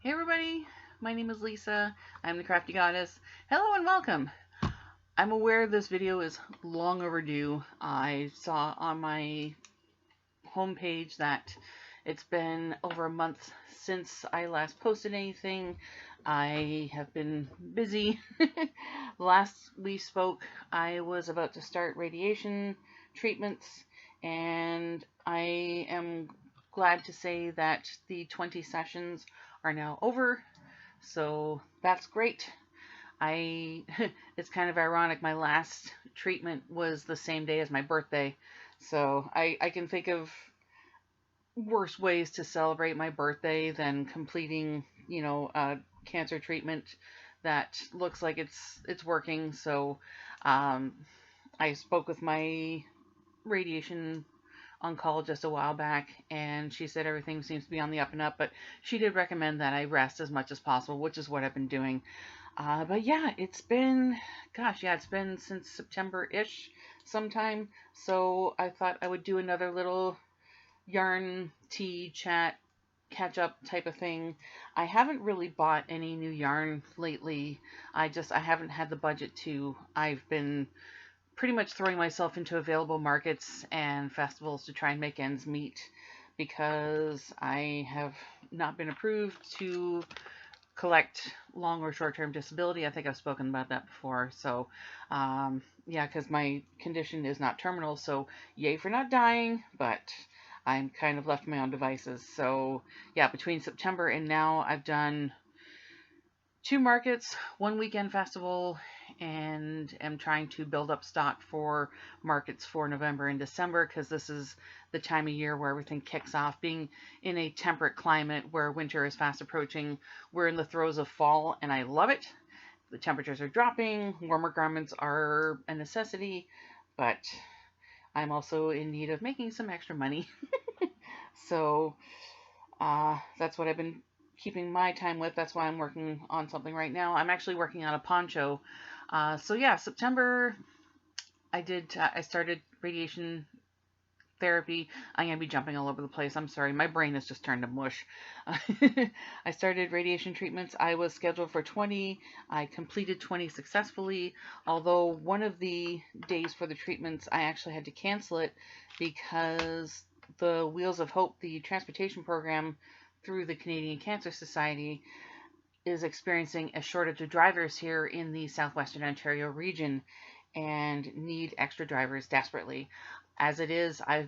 Hey everybody, my name is Lisa. I'm the Crafty Goddess. Hello and welcome. I'm aware this video is long overdue. I saw on my homepage that it's been over a month since I last posted anything. I have been busy. Last we spoke, I was about to start radiation treatments, and I am glad to say that the 20 sessions are now over. So that's great. I it's kind of ironic. My last treatment was the same day as my birthday. So I can think of worse ways to celebrate my birthday than completing, a cancer treatment that looks like it's working. So um, I spoke with my radiation oncologist a while back, and she said everything seems to be on the up and up, but she did recommend that I rest as much as possible, which is what I've been doing. But yeah, it's been since September-ish sometime. So I thought I would do another little yarn, tea, chat, catch up type of thing. I haven't really bought any new yarn lately. I haven't had the budget to. I've been pretty much throwing myself into available markets and festivals to try and make ends meet because I have not been approved to collect long or short term disability. I think I've spoken about that before. So, yeah, because my condition is not terminal. So, yay for not dying, but I'm kind of left to my own devices. So, yeah, between September and now, I've done two markets, one weekend festival, and am trying to build up stock for markets for November and December because this is the time of year where everything kicks off. Being in a temperate climate where winter is fast approaching, we're in the throes of fall, and I love it. The temperatures are dropping, warmer garments are a necessity, but I'm also in need of making some extra money. So that's what I've been keeping my time with. That's why I'm working on something right now. I'm actually working on a poncho. So yeah, September I started radiation therapy. I'm gonna be jumping all over the place. I'm sorry, my brain has just turned to mush. I started radiation treatments. I was scheduled for 20. I completed 20 successfully. Although one of the days for the treatments, I actually had to cancel it because the Wheels of Hope, the transportation program through the Canadian Cancer Society, is experiencing a shortage of drivers here in the southwestern Ontario region and need extra drivers desperately. As it is, I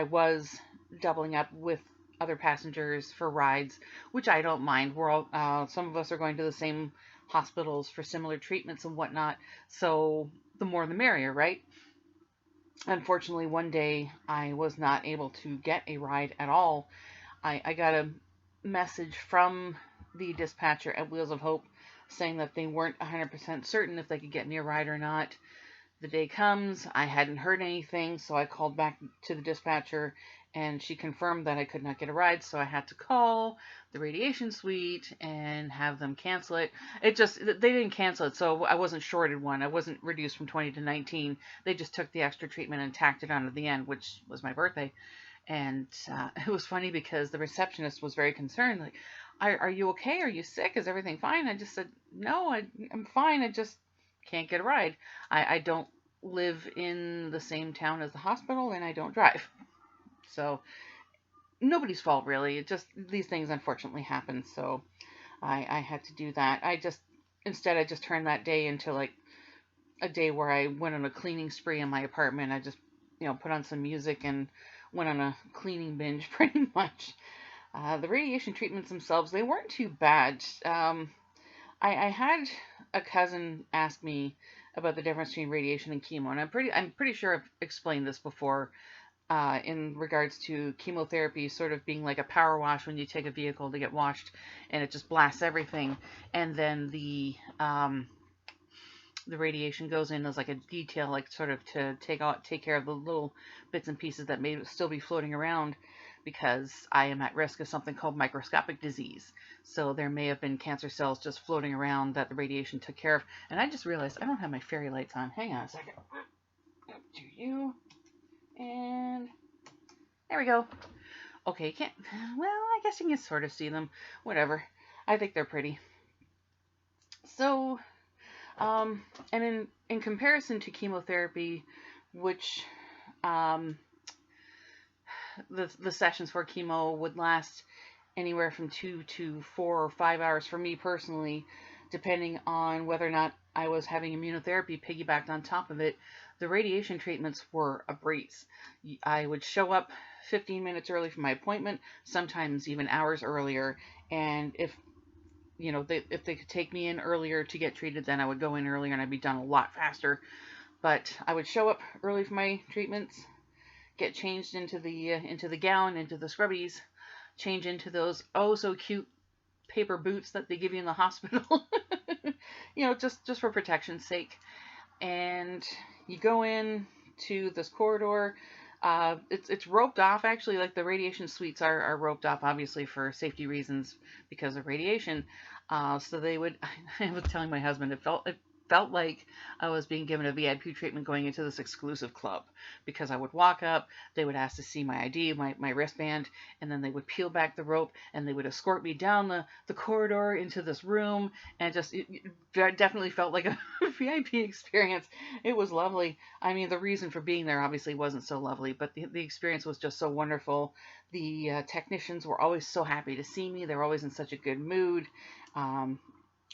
was doubling up with other passengers for rides, which I don't mind. Some of us are going to the same hospitals for similar treatments and whatnot, so the more the merrier, right? Unfortunately, one day I was not able to get a ride at all. I got a message from the dispatcher at Wheels of Hope saying that they weren't 100% certain if they could get me a ride or not. The day comes, I hadn't heard anything, so I called back to the dispatcher and she confirmed that I could not get a ride, so I had to call the radiation suite and have them cancel it. They didn't cancel it, so I wasn't shorted one. I wasn't reduced from 20 to 19. They just took the extra treatment and tacked it on at the end, which was my birthday. And it was funny because the receptionist was very concerned, like, are you okay? Are you sick? Is everything fine? I just said, no, I'm fine. I just can't get a ride. I don't live in the same town as the hospital and I don't drive. So nobody's fault really. It just these things unfortunately happen. So I had to do that. Instead I just turned that day into like a day where I went on a cleaning spree in my apartment. I just put on some music and went on a cleaning binge pretty much. The radiation treatments themselves, they weren't too bad. I had a cousin ask me about the difference between radiation and chemo, and I'm pretty sure I've explained this before. In regards to chemotherapy, sort of being like a power wash when you take a vehicle to get washed, and it just blasts everything, and then the radiation goes in as like a detail, like sort of to take care of the little bits and pieces that may still be floating around, because I am at risk of something called microscopic disease. So there may have been cancer cells just floating around that the radiation took care of. And I just realized I don't have my fairy lights on. Hang on a second. Do you? And there we go. Okay, can't. Well, I guess you can sort of see them. Whatever. I think they're pretty. So, and in comparison to chemotherapy, which um, the sessions for chemo would last anywhere from 2 to 4 or 5 hours for me personally, depending on whether or not I was having immunotherapy piggybacked on top of it. The radiation treatments were a breeze. I would show up 15 minutes early for my appointment, sometimes even hours earlier, and if they could take me in earlier to get treated, then I would go in earlier and I'd be done a lot faster. But I would show up early for my treatments, get changed into the gown, into the scrubbies, change into those oh so cute paper boots that they give you in the hospital, just for protection's sake. And you go in to this corridor. It's roped off actually. Like the radiation suites are roped off, obviously for safety reasons because of radiation. So they would. I was telling my husband it felt like I was being given a VIP treatment going into this exclusive club, because I would walk up, they would ask to see my ID, my wristband, and then they would peel back the rope and they would escort me down the corridor into this room, and it definitely felt like a VIP experience. It was lovely. I mean, the reason for being there obviously wasn't so lovely, but the experience was just so wonderful. The technicians were always so happy to see me. They were always in such a good mood.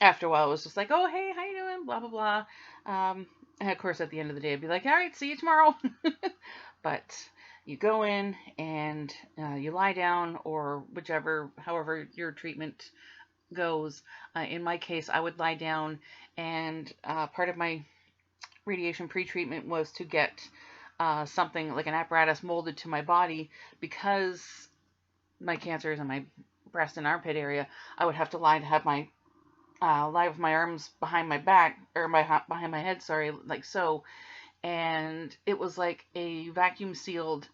After a while, it was just like, oh, hey, how you doing? Blah, blah, blah. And of course, at the end of the day, I'd be like, all right, see you tomorrow. But you go in and you lie down, or however your treatment goes. In my case, I would lie down, and part of my radiation pre-treatment was to get something like an apparatus molded to my body, because my cancer is in my breast and armpit area. I would have to lie with my arms behind my back, or behind my head, sorry, like so. And it was like a vacuum sealed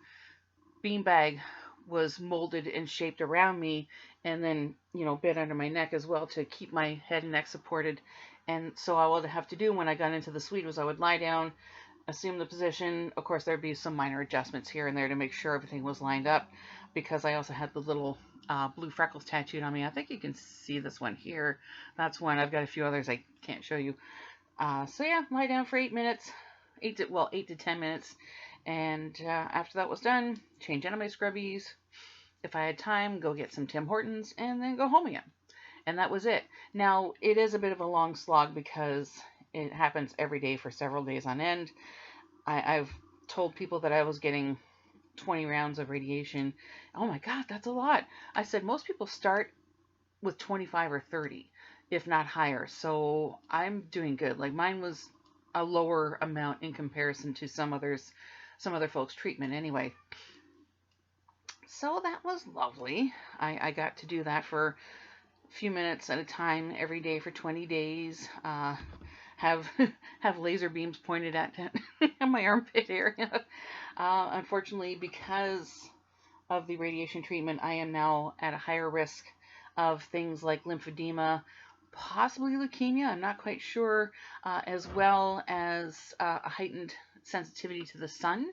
beanbag was molded and shaped around me, and then, bit under my neck as well to keep my head and neck supported. And so all I would have to do when I got into the suite was I would lie down, assume the position. Of course, there'd be some minor adjustments here and there to make sure everything was lined up, because I also had the little blue freckles tattooed on me. I think you can see this one here. That's one. I've got a few others I can't show you. So yeah, lie down for 8 minutes, 8 to 10 minutes. And after that was done, change into my scrubbies. If I had time, go get some Tim Hortons and then go home again. And that was it. Now, it is a bit of a long slog because it happens every day for several days on end. I've told people that I was getting 20 rounds of radiation. Oh my God, that's a lot. I said most people start with 25 or 30, if not higher. So I'm doing good. Like, mine was a lower amount in comparison to some other folks' treatment anyway. So that was lovely. I got to do that for a few minutes at a time every day for 20 days. Have laser beams pointed at my armpit area. Unfortunately, because of the radiation treatment, I am now at a higher risk of things like lymphedema, possibly leukemia, I'm not quite sure, as well as a heightened sensitivity to the sun,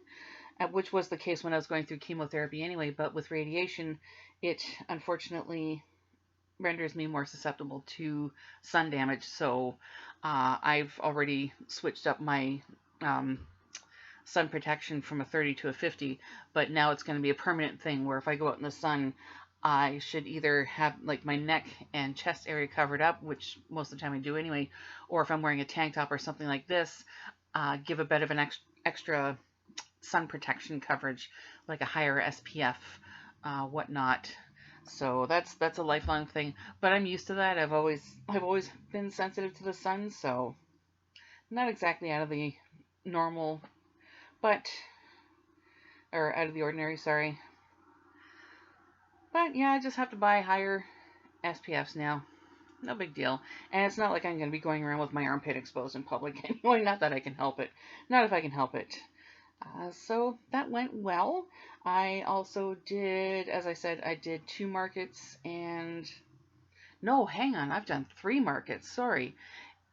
which was the case when I was going through chemotherapy anyway. But with radiation, it unfortunately renders me more susceptible to sun damage. So I've already switched up my sun protection from a 30 to a 50, but now it's going to be a permanent thing where if I go out in the sun, I should either have like my neck and chest area covered up, which most of the time I do anyway, or if I'm wearing a tank top or something like this, give a bit of an extra sun protection coverage, like a higher SPF, whatnot. So that's a lifelong thing, but I'm used to that. I've always been sensitive to the sun, so not exactly out of the normal, or out of the ordinary, sorry. But yeah, I just have to buy higher SPFs now. No big deal. And it's not like I'm going to be going around with my armpit exposed in public anyway. Not that I can help it. Not if I can help it. So that went well. I also did, as I said, I did 2 markets and... No, hang on. I've done 3 markets. Sorry.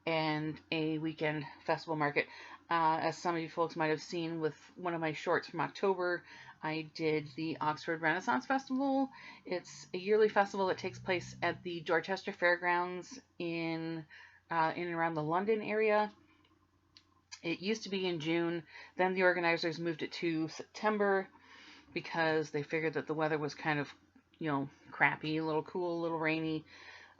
And a weekend festival market. As some of you folks might have seen with one of my shorts from October, I did the Oxford Renaissance Festival. It's a yearly festival that takes place at the Dorchester Fairgrounds in and around the London area. It used to be in June. Then the organizers moved it to September because they figured that the weather was kind of, crappy, a little cool, a little rainy.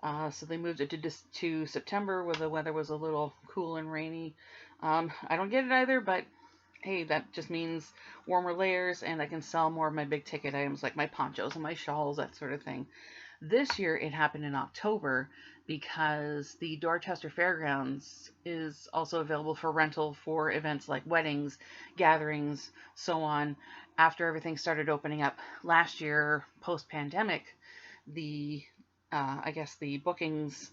So they moved it to September where the weather was a little cool and rainy. I don't get it either, but hey, that just means warmer layers and I can sell more of my big ticket items like my ponchos and my shawls, that sort of thing. This year it happened in October because the Dorchester Fairgrounds is also available for rental for events like weddings, gatherings, so on. After everything started opening up last year, post pandemic, the I guess the bookings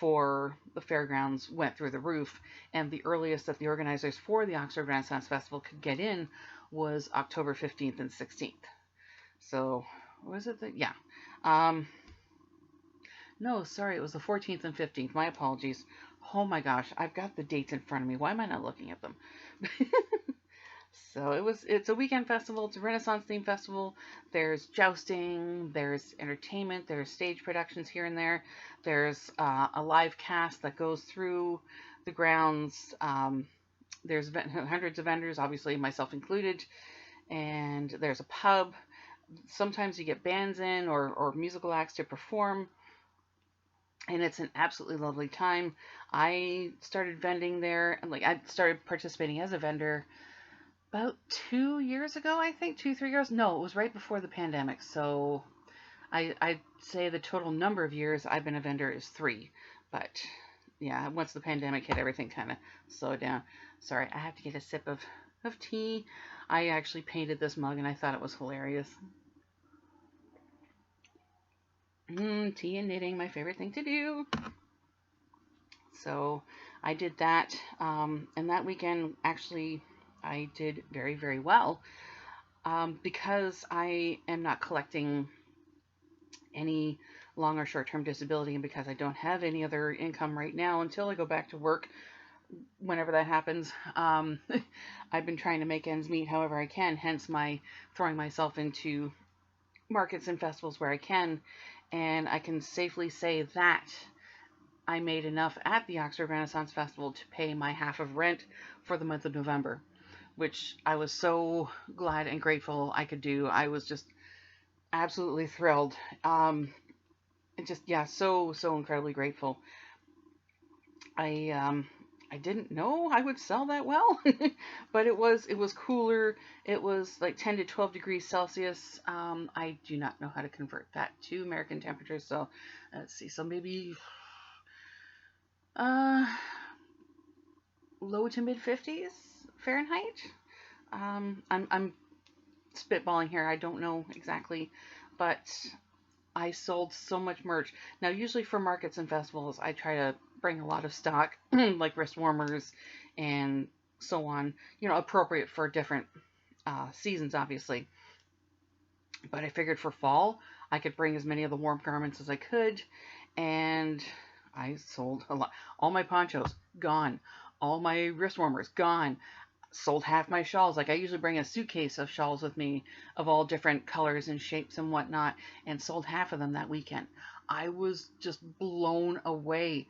for the fairgrounds went through the roof, and the earliest that the organizers for the Oxford Renaissance Festival could get in was October 15th and 16th. So, was it yeah. Um, no, sorry, it was the 14th and 15th. My apologies. Oh my gosh, I've got the dates in front of me. Why am I not looking at them? So it's a weekend festival, it's a Renaissance themed festival. There's jousting, there's entertainment, there's stage productions here and there. There's a live cast that goes through the grounds. There's hundreds of vendors, obviously myself included, and there's a pub. Sometimes you get bands in or musical acts to perform, and it's an absolutely lovely time. I started vending there, and I started participating as a vendor about 2 years ago, I think, 2, 3 years. No, it was right before the pandemic. So I'd say the total number of years I've been a vendor is 3. But yeah, once the pandemic hit, everything kind of slowed down. Sorry, I have to get a sip of tea. I actually painted this mug and I thought it was hilarious. Tea and knitting, my favorite thing to do. So I did that. And that weekend, actually, I did very, very well. Because I am not collecting any long or short term disability, and because I don't have any other income right now until I go back to work, whenever that happens, I've been trying to make ends meet however I can, hence my throwing myself into markets and festivals where I can. And I can safely say that I made enough at the Oxford Renaissance Festival to pay my half of rent for the month of November, which I was so glad and grateful I could do. I was just absolutely thrilled. So incredibly grateful. I didn't know I would sell that well, but it was cooler. It was like 10 to 12 degrees Celsius. I do not know how to convert that to American temperatures, so let's see. So maybe low to mid 50s Fahrenheit. I'm spitballing here. I don't know exactly, but I sold so much merch. Now, usually for markets and festivals, I try to bring a lot of stock, like wrist warmers and so on, appropriate for different seasons, obviously. But I figured for fall, I could bring as many of the warm garments as I could, and I sold a lot. All my ponchos, gone. All my wrist warmers, gone. Sold half my shawls. I usually bring a suitcase of shawls with me of all different colors and shapes and whatnot, and sold half of them that weekend. I was just blown away,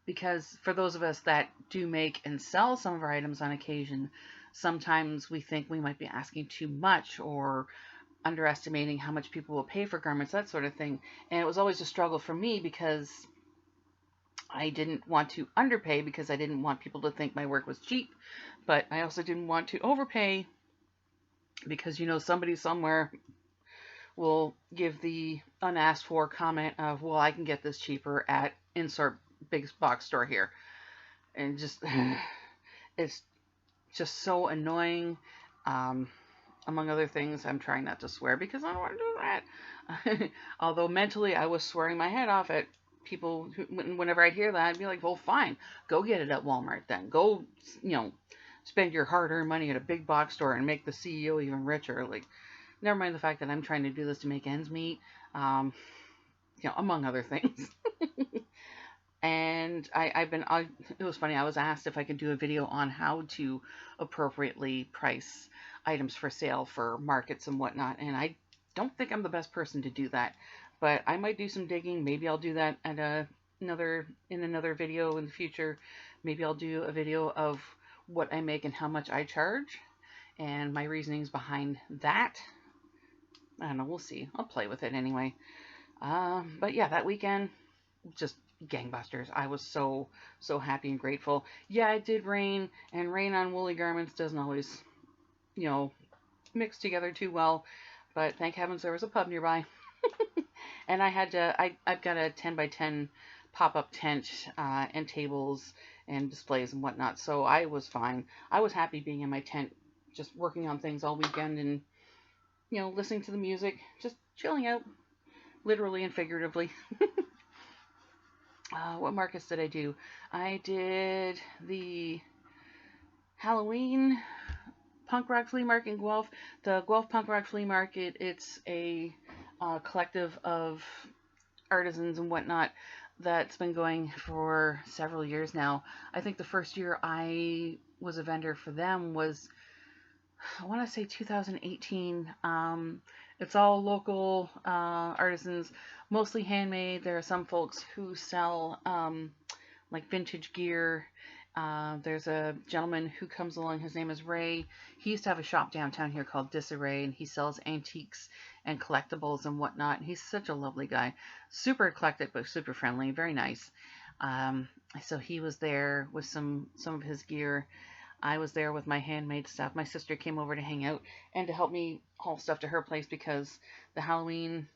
because for those of us that do make and sell some of our items on occasion, sometimes we think we might be asking too much or underestimating how much people will pay for garments, that sort of thing. And it was always a struggle for me because I didn't want to underpay because I didn't want people to think my work was cheap, but I also didn't want to overpay because, somebody somewhere will give the unasked for comment of, well, I can get this cheaper at insert big box store here. And just, it's just so annoying. Among other things, I'm trying not to swear because I don't want to do that. Although mentally I was swearing my head off at people whenever I'd hear that. I'd be like, well, fine, go get it at Walmart then. Go, spend your hard-earned money at a big box store and make the CEO even richer. Never mind the fact that I'm trying to do this to make ends meet, among other things. And it was funny, I was asked if I could do a video on how to appropriately price items for sale for markets and whatnot. And I don't think I'm the best person to do that, but I might do some digging. Maybe I'll do that at another video in the future. Maybe I'll do a video of what I make and how much I charge and my reasonings behind that. I don't know, we'll see. I'll play with it anyway. But yeah, that weekend, just gangbusters. I was so happy and grateful. Yeah, it did rain, and rain on woolly garments doesn't always, you know, mix together too well. But thank heavens there was a pub nearby, and I've got a 10 by 10 pop-up tent and tables and displays and whatnot. So I was fine. I was happy being in my tent, just working on things all weekend and listening to the music, just chilling out, literally and figuratively. What markets did I do? I did the Halloween punk rock flea market in Guelph. The Guelph Punk Rock Flea Market, it's a collective of artisans and whatnot that's been going for several years now. I think the first year I was a vendor for them was, I want to say 2018. It's all local artisans, mostly handmade. There are some folks who sell like vintage gear. There's a gentleman who comes along. His name is Ray. He used to have a shop downtown here called Disarray, and he sells antiques and collectibles and whatnot. He's such a lovely guy, super eclectic but super friendly, very nice. So he was there with some of his gear. I was there with my handmade stuff. My sister came over to hang out and to help me haul stuff to her place because the Halloween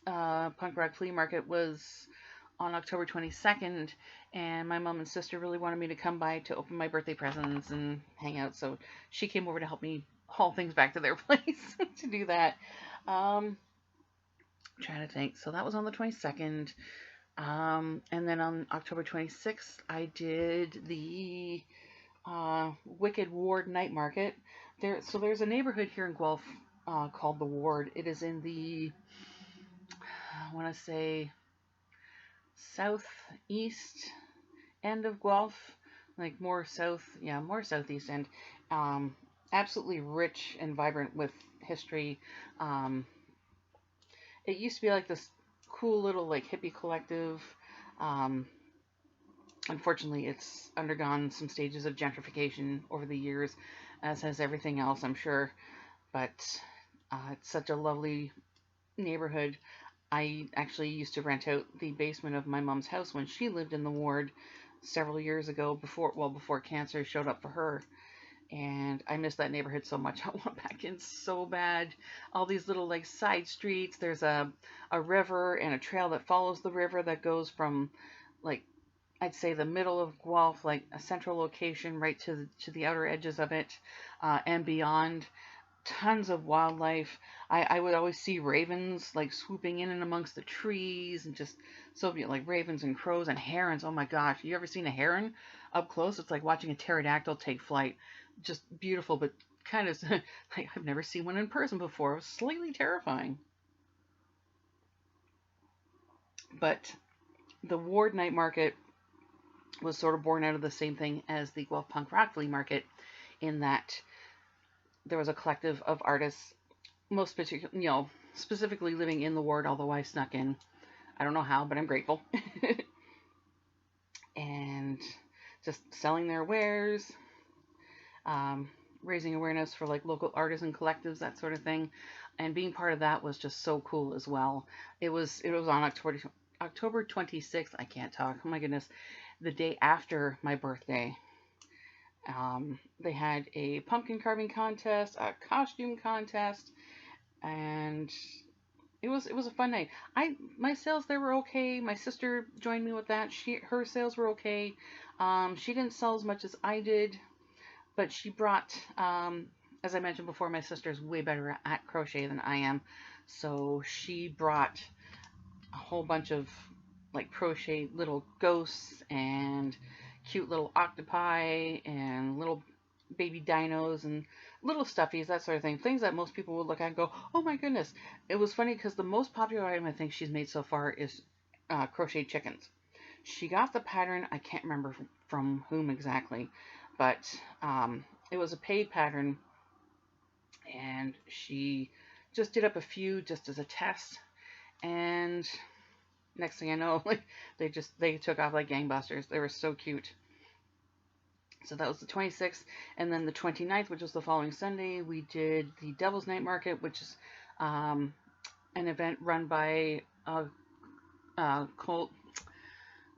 punk rock flea market was on October 22nd, and my mom and sister really wanted me to come by to open my birthday presents and hang out. So she came over to help me haul things back to their place to do that. I'm trying to think. So that was on the 22nd. And then on October 26th, I did the Wicked Ward Night Market. There's a neighborhood here in Guelph called the Ward. It is in the, I want to say, southeast end of Guelph, like more southeast end. Absolutely rich and vibrant with history. It used to be like this cool little like hippie collective. Unfortunately, it's undergone some stages of gentrification over the years, as has everything else, I'm sure. But it's such a lovely neighborhood. I actually used to rent out the basement of my mom's house when she lived in the ward several years ago, before cancer showed up for her. And I miss that neighborhood so much. I want back in so bad. All these little like side streets. There's a river and a trail that follows the river that goes from, like, I'd say the middle of Guelph, like a central location, right to the outer edges of it, and beyond. Tons of wildlife. I would always see ravens like swooping in and amongst the trees, and just so beautiful, like ravens and crows and herons. Oh my gosh, you ever seen a heron up close? It's like watching a pterodactyl take flight. Just beautiful, but kind of like I've never seen one in person before. It was slightly terrifying. But the Ward Night Market was sort of born out of the same thing as the Guelph Punk Rock Flea Market, in that there was a collective of artists, specifically living in the ward, although I snuck in. I don't know how, but I'm grateful. And just selling their wares, raising awareness for like local artisan collectives, that sort of thing. And being part of that was just so cool as well. It was on October 26th. I can't talk. Oh my goodness. The day after my birthday. They had a pumpkin carving contest, a costume contest, and it was a fun night. My sales there were okay. My sister joined me with that. Her sales were okay. She didn't sell as much as I did, but she brought, as I mentioned before, my sister's way better at crochet than I am, so she brought a whole bunch of like crochet little ghosts and cute little octopi and little baby dinos and little stuffies, that sort of thing. Things that most people would look at and go, oh my goodness. It was funny because the most popular item I think she's made so far is crocheted chickens. She got the pattern, I can't remember from whom exactly, but it was a paid pattern, and she just did up a few just as a test, and next thing I know, like they took off like gangbusters. They were so cute. So that was the 26th, and then the 29th, which was the following Sunday, we did the Devil's Night Market, which is um, an event run by a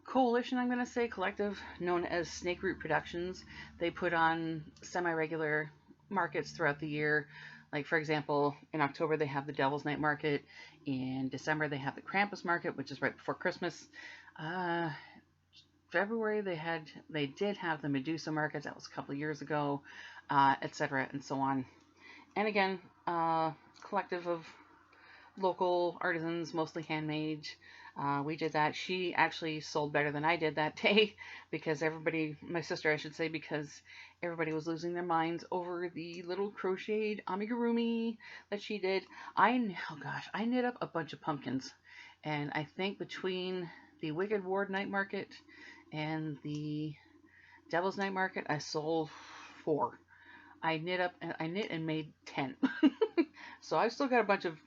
coalition, I'm going to say, collective, known as Snake Root Productions. They put on semi-regular markets throughout the year. Like, for example, in October they have the Devil's Night Market. In December they have the Krampus Market, which is right before Christmas. February they did have the Medusa Market. That was a couple of years ago, etc. and so on. And again, collective of local artisans, mostly handmade. We did that. She actually sold better than I did that day because my sister, I should say, because everybody was losing their minds over the little crocheted amigurumi that she did. I knit up a bunch of pumpkins, and I think between the Wicked Ward Night Market and the Devil's Night Market, I sold 4. I knit and made 10. So I've still got a bunch of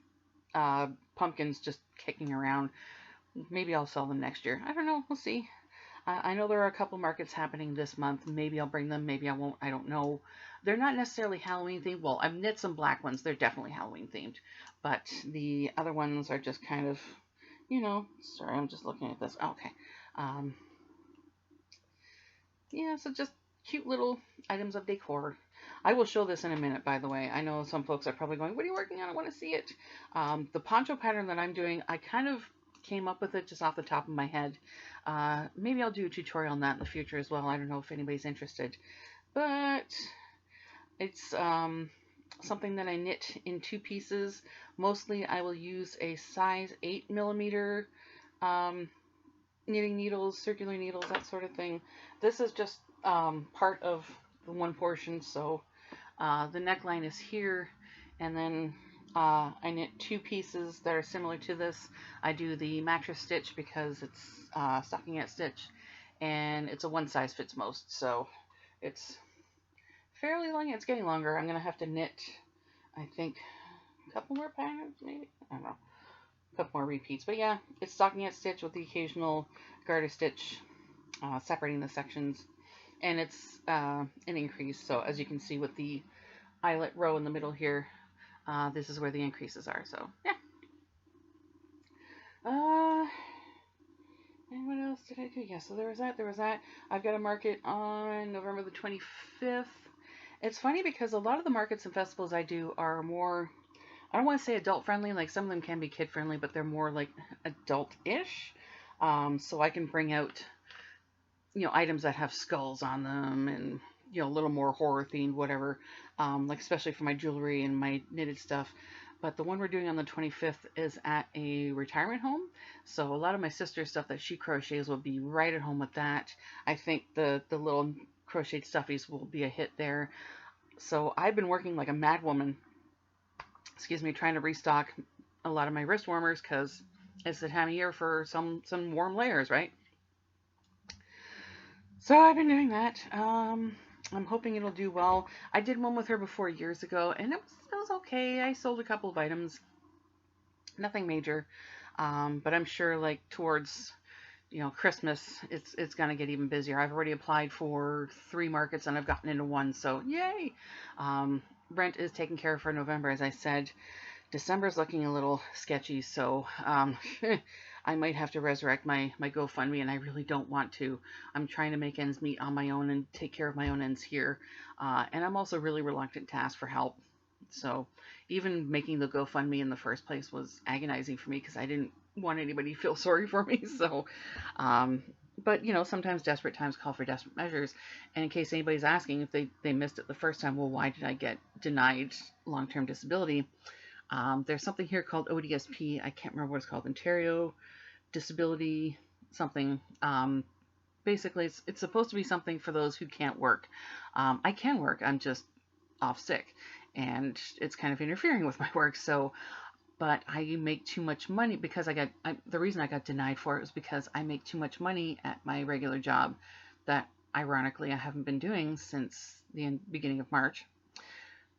pumpkins just kicking around. Maybe I'll sell them next year. I don't know. We'll see. I know there are a couple markets happening this month. Maybe I'll bring them. Maybe I won't. I don't know. They're not necessarily Halloween themed. Well, I've knit some black ones. They're definitely Halloween themed. But the other ones are just kind of, sorry, I'm just looking at this. Okay. Yeah, so just cute little items of decor. I will show this in a minute, by the way. I know some folks are probably going, what are you working on? I want to see it. The poncho pattern that I'm doing, I kind of came up with it just off the top of my head. Maybe I'll do a tutorial on that in the future as well. I don't know if anybody's interested. But it's something that I knit in 2 pieces. Mostly I will use a size 8mm knitting needles, circular needles, that sort of thing. This is just part of the one portion, so the neckline is here, and then I knit 2 pieces that are similar to this. I do the mattress stitch because it's stockinette stitch, and it's a one size fits most, so it's fairly long. It's getting longer. I'm gonna have to knit, I think, a couple more patterns, maybe. I don't know. Couple more repeats, but yeah, it's stockinette stitch with the occasional garter stitch separating the sections, and it's an increase. So as you can see with the eyelet row in the middle here, this is where the increases are. So yeah. And what else did I do? Yeah, so there was that. I've got a market on November the 25th. It's funny because a lot of the markets and festivals I do are more, I don't want to say adult friendly, like some of them can be kid friendly, but they're more like adult-ish. So I can bring out, items that have skulls on them and, a little more horror themed, whatever, like especially for my jewelry and my knitted stuff. But the one we're doing on the 25th is at a retirement home. So a lot of my sister's stuff that she crochets will be right at home with that. I think the little crocheted stuffies will be a hit there. So I've been working like a mad woman, trying to restock a lot of my wrist warmers because it's the time of year for some warm layers, right? So I've been doing that. I'm hoping it'll do well. I did one with her before years ago, and it was okay. I sold a couple of items, nothing major, but I'm sure like towards Christmas, it's gonna get even busier. I've already applied for 3 markets and I've gotten into 1, so yay! Rent is taken care of for November, as I said. December's looking a little sketchy, so I might have to resurrect my GoFundMe, and I really don't want to. I'm trying to make ends meet on my own and take care of my own ends here. And I'm also really reluctant to ask for help. So even making the GoFundMe in the first place was agonizing for me because I didn't want anybody to feel sorry for me. So, but sometimes desperate times call for desperate measures. And in case anybody's asking if they missed it the first time, well, why did I get denied long-term disability? There's something here called ODSP. I can't remember what it's called. Ontario Disability something. Basically, it's supposed to be something for those who can't work. I can work. I'm just off sick, and it's kind of interfering with my work. So but I make too much money because the reason I got denied for it was because I make too much money at my regular job that ironically I haven't been doing since the beginning of March.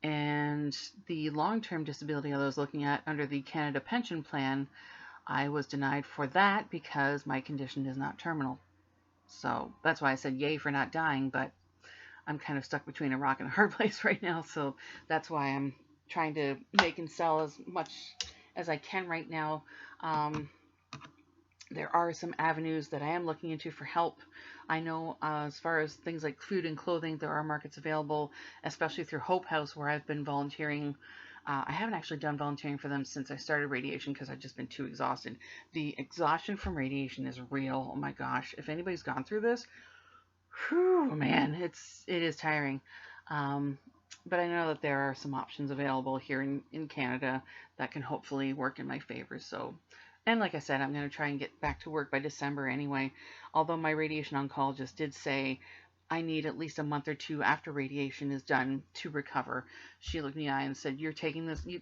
And the long-term disability I was looking at under the Canada Pension Plan, I was denied for that because my condition is not terminal. So that's why I said yay for not dying, but I'm kind of stuck between a rock and a hard place right now. So that's why I'm trying to make and sell as much as I can right now. There are some avenues that I am looking into for help. I know as far as things like food and clothing, there are markets available, especially through Hope House, where I've been volunteering. I haven't actually done volunteering for them since I started radiation because I've just been too exhausted. The exhaustion from radiation is real. Oh my gosh. If anybody's gone through this, whew, man, it is tiring. Um, but I know that there are some options available here in Canada that can hopefully work in my favor. So, and like I said, I'm going to try and get back to work by December anyway. Although my radiation oncologist did say I need at least a month or two after radiation is done to recover. She looked me in the eye and said, "You've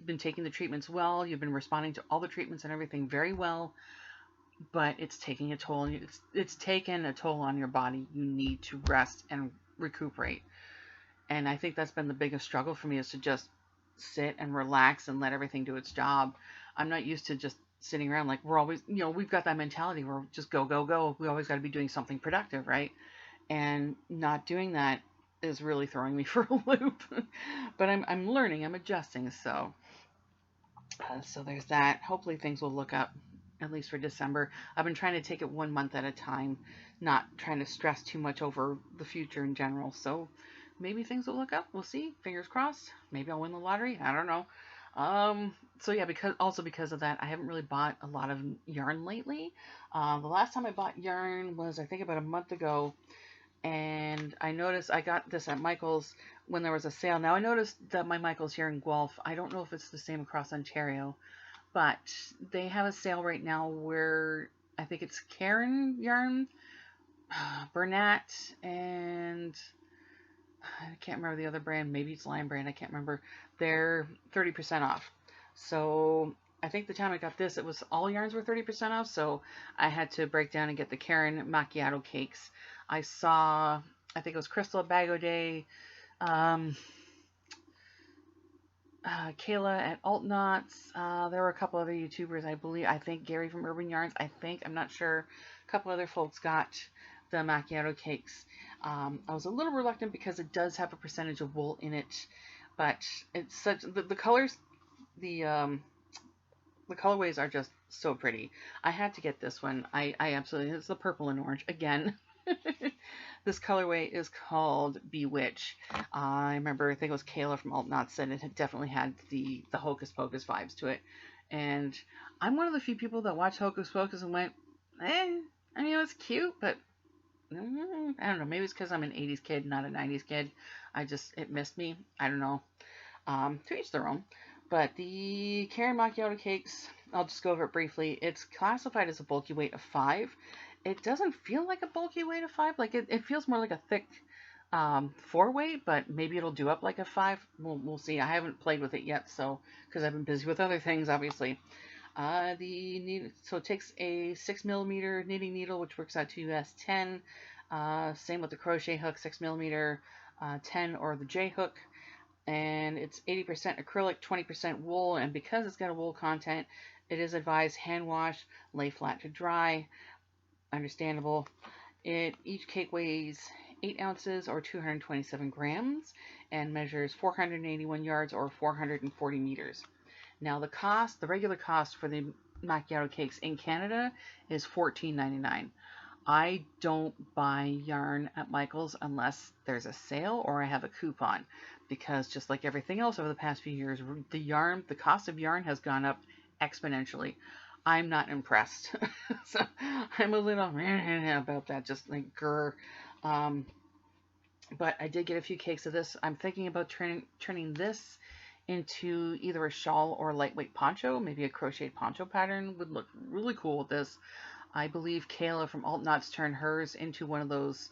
been taking the treatments well. You've been responding to all the treatments and everything very well, but it's taking a toll on you. It's taken a toll on your body. You need to rest and recuperate." And I think that's been the biggest struggle for me, is to just sit and relax and let everything do its job. I'm not used to just sitting around. Like, we're always, we've got that mentality where just go, go, go. We always got to be doing something productive, right? And not doing that is really throwing me for a loop. But I'm learning, I'm adjusting. So there's that. Hopefully things will look up, at least for December. I've been trying to take it 1 month at a time, not trying to stress too much over the future in general. So maybe things will look up. We'll see. Fingers crossed. Maybe I'll win the lottery. I don't know. So yeah, because of that, I haven't really bought a lot of yarn lately. The last time I bought yarn was, I think, about a month ago, and I noticed I got this at Michael's when there was a sale. Now I noticed that my Michael's here in Guelph, I don't know if it's the same across Ontario, but they have a sale right now where I think it's Karen yarn, Bernat, and I can't remember the other brand. Maybe it's Lion brand. I can't remember. They're 30% off. So I think the time I got this, it was all yarns were 30% off. So I had to break down and get the Karen macchiato cakes. I saw, I think it was Crystal at Bago Day, Kayla at Alt Knots. There were a couple other YouTubers, I think Gary from Urban Yarns, I'm not sure. A couple other folks got the macchiato cakes. I was a little reluctant because it does have a percentage of wool in it, but it's such, the colors, the colorways are just so pretty. I had to get this one. I absolutely, it's the purple and orange again. This colorway is called Bewitch. I remember, I think it was Kayla from Alt Knots said it definitely had the Hocus Pocus vibes to it. And I'm one of the few people that watched Hocus Pocus and went, I mean, it was cute, but I don't know. Maybe it's because I'm an 80s kid, not a 90s kid. It missed me. I don't know. To each their own. But the Karen macchiato cakes, I'll just go over it briefly. It's classified as a bulky weight of 5. It doesn't feel like a bulky weight of 5. Like, it feels more like a thick 4 weight, but maybe it'll do up like a 5. We'll see. I haven't played with it yet, so, because I've been busy with other things, obviously. So it takes a 6mm knitting needle, which works out to US 10. Same with the crochet hook, 6mm 10 or the J hook. And it's 80% acrylic, 20% wool. And because it's got a wool content, it is advised hand wash, lay flat to dry. Understandable. Each cake weighs 8 ounces or 227 grams and measures 481 yards or 440 meters. Now the regular cost for the macchiato cakes in Canada is $14.99. I don't buy yarn at Michael's unless there's a sale or I have a coupon, because just like everything else over the past few years, the cost of yarn has gone up exponentially. I'm not impressed. So I'm a little about that, just like grr. But I did get a few cakes of this. I'm thinking about turning this into either a shawl or a lightweight poncho. Maybe a crocheted poncho pattern would look really cool with this. I believe Kayla from Alt Knots turned hers into one of those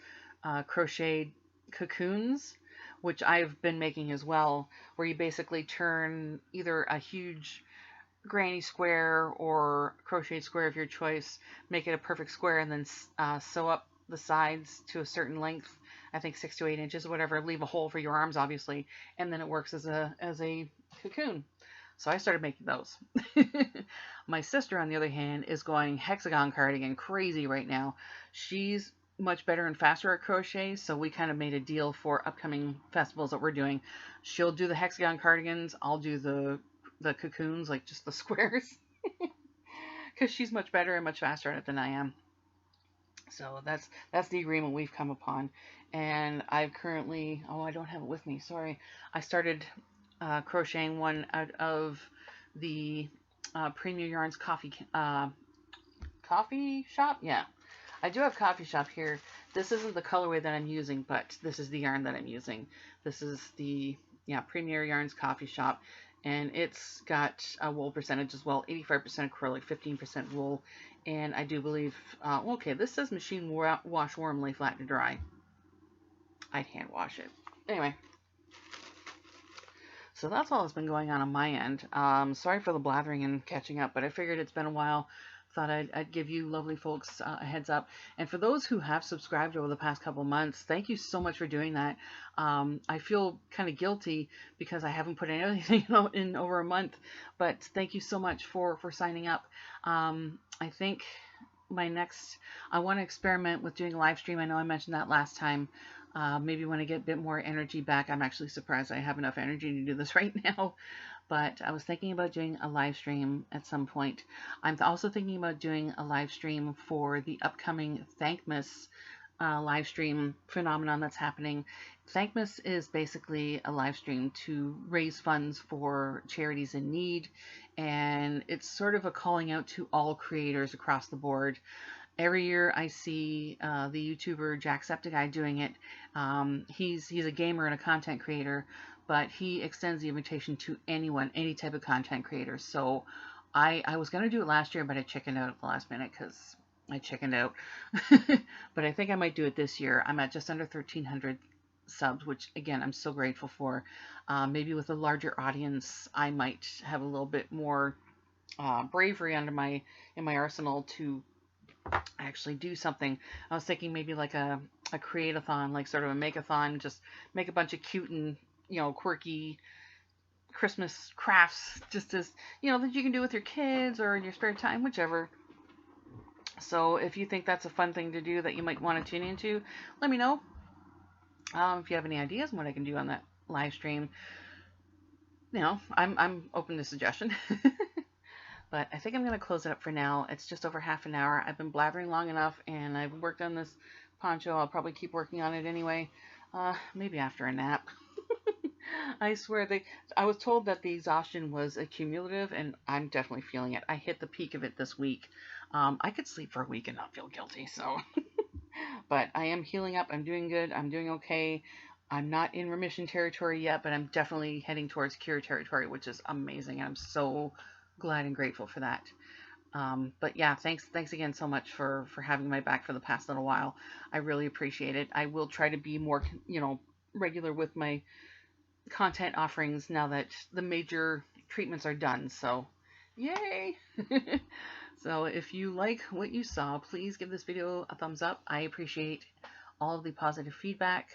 crocheted cocoons, which I've been making as well, where you basically turn either a huge granny square or crocheted square of your choice, make it a perfect square, and then sew up the sides to a certain length. I think 6 to 8 inches, whatever. Leave a hole for your arms, obviously, and then it works as a cocoon. So I started making those. My sister, on the other hand, is going hexagon cardigan crazy right now. She's much better and faster at crochet, so we kind of made a deal for upcoming festivals that we're doing. She'll do the hexagon cardigans, I'll do the cocoons, like just the squares, because she's much better and much faster at it than I am. So that's the agreement we've come upon. And I've currently, oh, I don't have it with me, sorry. I started crocheting one out of the Premier Yarns coffee shop. Yeah, I do have coffee shop here. This isn't the colorway that I'm using, but this is the yarn that I'm using. This is the Premier Yarns coffee shop, and it's got a wool percentage as well, 85% acrylic, 15% wool, and I do believe, okay, this says machine wash warm, lay flat to dry. I'd hand wash it. Anyway, so that's all that's been going on my end. Sorry for the blathering and catching up, but I figured it's been a while. Thought I'd give you lovely folks a heads up. And for those who have subscribed over the past couple months, thank you so much for doing that. I feel kind of guilty because I haven't put anything out in over a month, but thank you so much for signing up. I think my next, I want to experiment with doing a live stream. I know I mentioned that last time. Maybe when I get a bit more energy back. I'm actually surprised I have enough energy to do this right now. But I was thinking about doing a live stream at some point. I'm also thinking about doing a live stream for the upcoming Thankmas live stream phenomenon that's happening. Thankmas is basically a live stream to raise funds for charities in need, and it's sort of a calling out to all creators across the board. Every year I see the YouTuber Jacksepticeye doing it. He's a gamer and a content creator, but he extends the invitation to anyone, any type of content creator. So I was going to do it last year, but I chickened out at the last minute because I chickened out. But I think I might do it this year. I'm at just under 1,300 subs, which again, I'm so grateful for. Maybe with a larger audience, I might have a little bit more bravery in my arsenal to actually do something. I was thinking maybe like a create-a-thon, like sort of a make-a-thon, just make a bunch of cute and quirky Christmas crafts, just as that you can do with your kids or in your spare time, whichever. So if you think that's a fun thing to do that you might want to tune into, let me know. If you have any ideas on what I can do on that live stream, I'm open to suggestion. But I think I'm going to close it up for now. It's just over half an hour. I've been blathering long enough, and I've worked on this poncho. I'll probably keep working on it anyway. Maybe after a nap. I swear, I was told that the exhaustion was accumulative, and I'm definitely feeling it. I hit the peak of it this week. I could sleep for a week and not feel guilty, so. But I am healing up. I'm doing good. I'm doing okay. I'm not in remission territory yet, but I'm definitely heading towards cure territory, which is amazing. And I'm so glad and grateful for that. But yeah, thanks again so much for having my back for the past little while. I really appreciate it. I will try to be more, regular with my content offerings now that the major treatments are done. So, yay! So if you like what you saw, please give this video a thumbs up. I appreciate all of the positive feedback.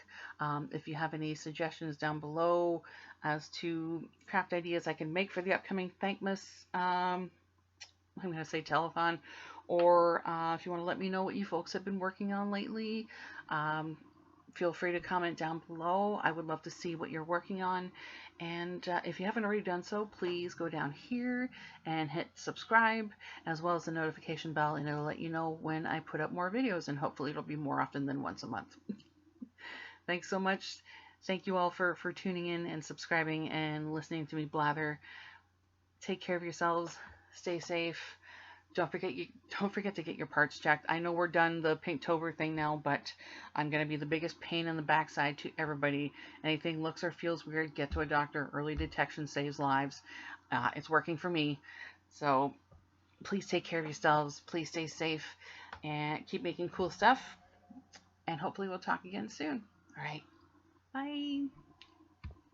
If you have any suggestions down below as to craft ideas I can make for the upcoming Thankmas, I'm going to say telethon, or if you want to let me know what you folks have been working on lately, feel free to comment down below. I would love to see what you're working on. And if you haven't already done so, please go down here and hit subscribe, as well as the notification bell, and it'll let you know when I put up more videos, and hopefully it'll be more often than once a month. Thanks so much. Thank you all for tuning in and subscribing and listening to me blather. Take care of yourselves. Stay safe. Don't forget to get your parts checked. I know we're done the Pinktober thing now, but I'm going to be the biggest pain in the backside to everybody. Anything looks or feels weird, get to a doctor. Early detection saves lives. It's working for me. So please take care of yourselves. Please stay safe and keep making cool stuff. And hopefully we'll talk again soon. All right. Bye.